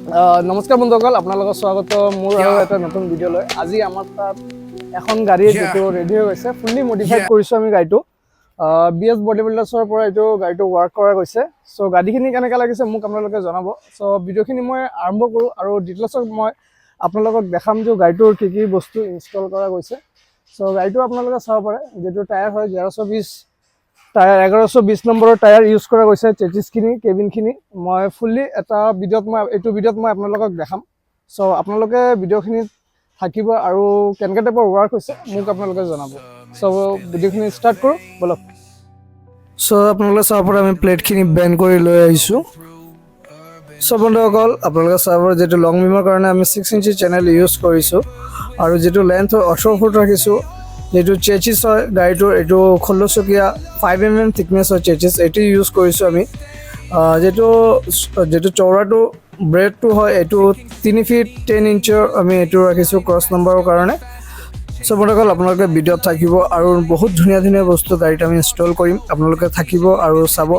নমস্কাৰ বন্ধুসকল, আপোনালোকক স্বাগত মোৰ আৰু এটা নতুন ভিডিঅ'লৈ। আজি আমাৰ তাত এখন গাড়ী যিটো ৰেডি হৈ গৈছে, ফুল্লি মডিফাইড কৰিছোঁ আমি গাড়ীটো। BS বডি বিল্ডাৰ্ছৰ পৰা এইটো গাড়ীটো ৱৰ্ক কৰা গৈছে। চ' গাড়ীখিনি কেনেকৈ লাগিছে মোক আপোনালোকে জনাব। চ' ভিডিঅ'খিনি মই আৰম্ভ কৰোঁ আৰু ডিটেইলছত মই আপোনালোকক দেখাম যে গাড়ীটোৰ কি কি বস্তু ইনষ্টল কৰা গৈছে। চ' গাড়ীটো আপোনালোকে চাব পাৰে, যিটো টায়াৰ হয় 1120 টায়াৰ, 1120 নম্বৰৰ টায়াৰ ইউজ কৰা গৈছে। চেচিছখিনি, কেবিনখিনি মই ফুল্লি এটা ভিডিঅ'ত মই আপোনালোকক দেখাম। চ' আপোনালোকে ভিডিঅ'খিনিত থাকিব আৰু কেনেকৈ টাইপৰ ৱৰ্ক হৈছে মোক আপোনালোকে জনাব। চ' ভিডিঅ'খিনি ষ্টাৰ্ট কৰোঁ বলক। চ' আপোনালোকে চাব পাৰে আমি প্লেটখিনি বেণ্ড কৰি লৈ আহিছোঁ। চ' বন্ধুসকল, আপোনালোকে চাব পাৰে যিটো লং বিমৰ কাৰণে আমি 6 ইঞ্চি চেনেল ইউজ কৰিছোঁ আৰু যিটো লেন্থ হয় 18 ফুট ৰাখিছোঁ। যিটো চেচিছ হয় গাড়ীটোৰ, এইটো 16 চকীয়া 5 mm থিকনেছ হয় চেচিছ, এইটো ইউজ কৰিছোঁ আমি। যিটো চৌৰাটো ব্ৰেডটো হয় এইটো 3 ফিট 10 ইঞ্চৰ আমি এইটো ৰাখিছোঁ ক্ৰছ নম্বৰৰ কাৰণে। চ' বন্ধুসকল, আপোনালোকে ভিডিঅ'ত থাকিব আৰু বহুত ধুনীয়া ধুনীয়া বস্তু গাড়ীত আমি ইনষ্টল কৰিম, আপোনালোকে থাকিব আৰু চাব।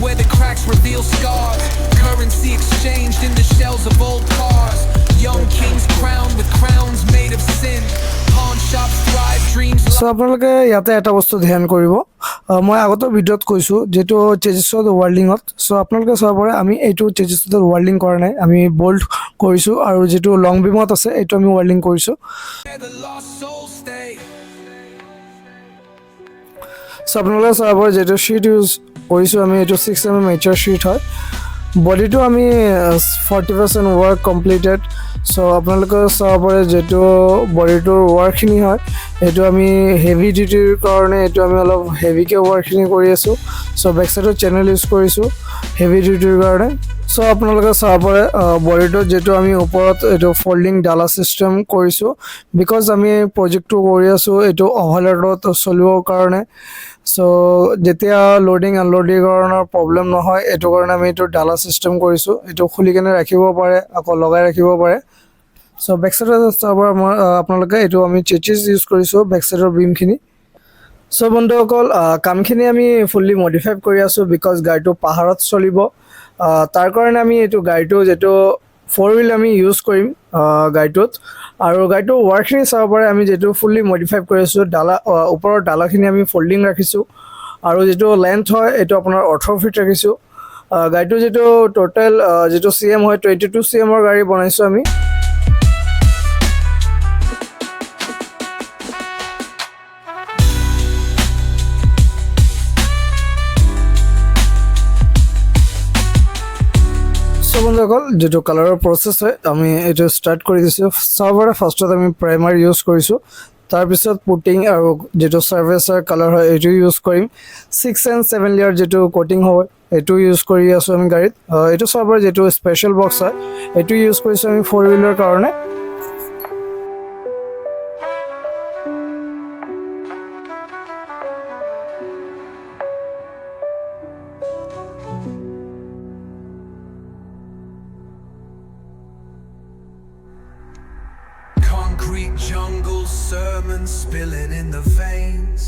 Where the cracks reveal scars, currency exchanged in the shells of old cars, young kings crowned with crowns made of sin, pawn shops thrive, dreams. So আপোনালোকে ইয়াতে এটা বস্তু ধ্যান কৰিব, মই আগতে ভিডিঅ'ত কৈছোঁ যেটো চেচিছত ৱাৰ্ল্ডিঙত। চ' আপোনালোকে চাব পাৰে আমি এইটো চেচিছত ৱাৰ্ল্ডিং কৰা নাই, আমি বল্ট কৰিছোঁ আৰু যিটো লং বিমত আছে এইটো আমি ৱাৰ্ল্ডিং কৰিছোঁ। চ' আপোনালোকে চাব পাৰে যিটো শ্বীট ইউজ কৰিছোঁ আমি, এইটো 6 mm HR শ্বীট হয়। বডিটো আমি 40% ৱৰ্ক কমপ্লিটেড। চ' আপোনালোকে চাব পাৰে যিটো বডিটোৰ ৱৰ্কখিনি হয় এইটো আমি হেভি ডিউটিৰ কাৰণে এইটো আমি অলপ হেভিকৈ ৱৰ্কখিনি কৰি আছোঁ। চ' বেক চাইডত চেনেল ইউজ কৰিছোঁ হেভি ডিউটিৰ কাৰণে। চ' আপোনালোকে চাব পাৰে বডিটোত যিটো আমি ওপৰত এইটো ফল্ডিং ডালা ছিষ্টেম কৰিছোঁ, বিকজ আমি প্ৰজেক্টটো কৰি আছোঁ এইটো অভাৰলোডত চলিবৰ কাৰণে। চ' যেতিয়া লোডিং আনলোডিং কাৰণৰ প্ৰব্লেম নহয় এইটো কাৰণে আমি এইটো ডালা ছিষ্টেম কৰিছোঁ, এইটো খুলি কেনে ৰাখিব পাৰে, আকৌ লগাই ৰাখিব পাৰে। চ' বেক চাইডত চাব মই আপোনালোকে এইটো আমি চেচিছ ইউজ কৰিছোঁ বেক চাইডৰ বিমখিনি। চ' বন্ধুসকল, কামখিনি আমি ফুল্লি মডিফাই কৰি আছোঁ বিকজ গাড়ীটো পাহাৰত চলিব। তাৰ কাৰণে আমি এইটো গাড়ীটো যিটো 4 হুইল আমি ইউজ কৰিম গাড়ীটোত। আৰু গাড়ীটোৰ ৱৰ্কখিনি চাব পাৰে আমি যিটো ফুল্লি মডিফাই কৰি আছোঁ। ওপৰৰ ডালাখিনি আমি ফল্ডিং ৰাখিছোঁ আৰু যিটো লেন্থ হয় এইটো আপোনাৰ 18 ফিট ৰাখিছোঁ। গাড়ীটো যিটো টোটেল যিটো CM হয় 22 CMৰ গাড়ী বনাইছোঁ আমি। বন্ধুসকল, যিটো কালাৰৰ প্ৰচেছ হয় আমি এইটো ষ্টাৰ্ট কৰি দিছোঁ। চাব পাৰে ফাৰ্ষ্টত আমি প্ৰাইমাৰ ইউজ কৰিছোঁ, তাৰপিছত পুটিং আৰু যিটো চাৰ্ফেচাৰ কালাৰ হয় এইটো ইউজ কৰিম। 6 and 7 লেয়াৰ যিটো কোটিং হয় এইটো ইউজ কৰি আছোঁ আমি গাড়ীত। এইটো চাব পাৰে যিটো স্পেচিয়েল বক্স হয় এইটো ইউজ কৰিছোঁ আমি 4 হুইলৰ কাৰণে। Concrete jungle, sermons spilling in the veins,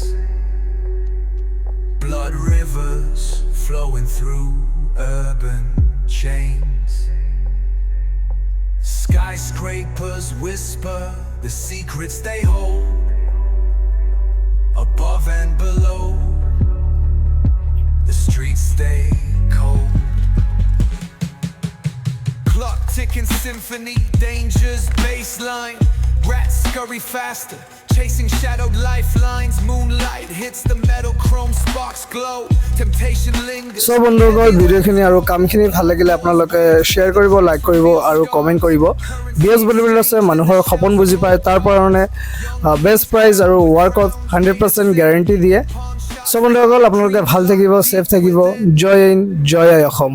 blood rivers flowing through urban chains, skyscrapers whisper the secrets they hold, above and below the streets stay cold. Clock ticking symphony, danger's baseline. Rats scurry faster, chasing shadowed lifelines. Moonlight hits the metal, chrome sparks glow. Temptation lingers. So বন্ধুসকল, ভিডিঅ'খিনি আৰু কামখিনি ভাল লাগিলে আপোনালোকে share কৰিব, like কৰিব আৰু comment কৰিব। BS বডি বিল্ডাৰ্ছে মানুহৰ সপোন বুজি পায়, তাৰ কাৰণে বেষ্ট প্ৰাইজ আৰু ৱৰ্কত 100% গেৰাণ্টি দিয়ে। চ' বন্ধুসকল, আপোনালোকে ভাল থাকিব, ছেফ থাকিব। জয় হিন্দ, জয় আই অসম।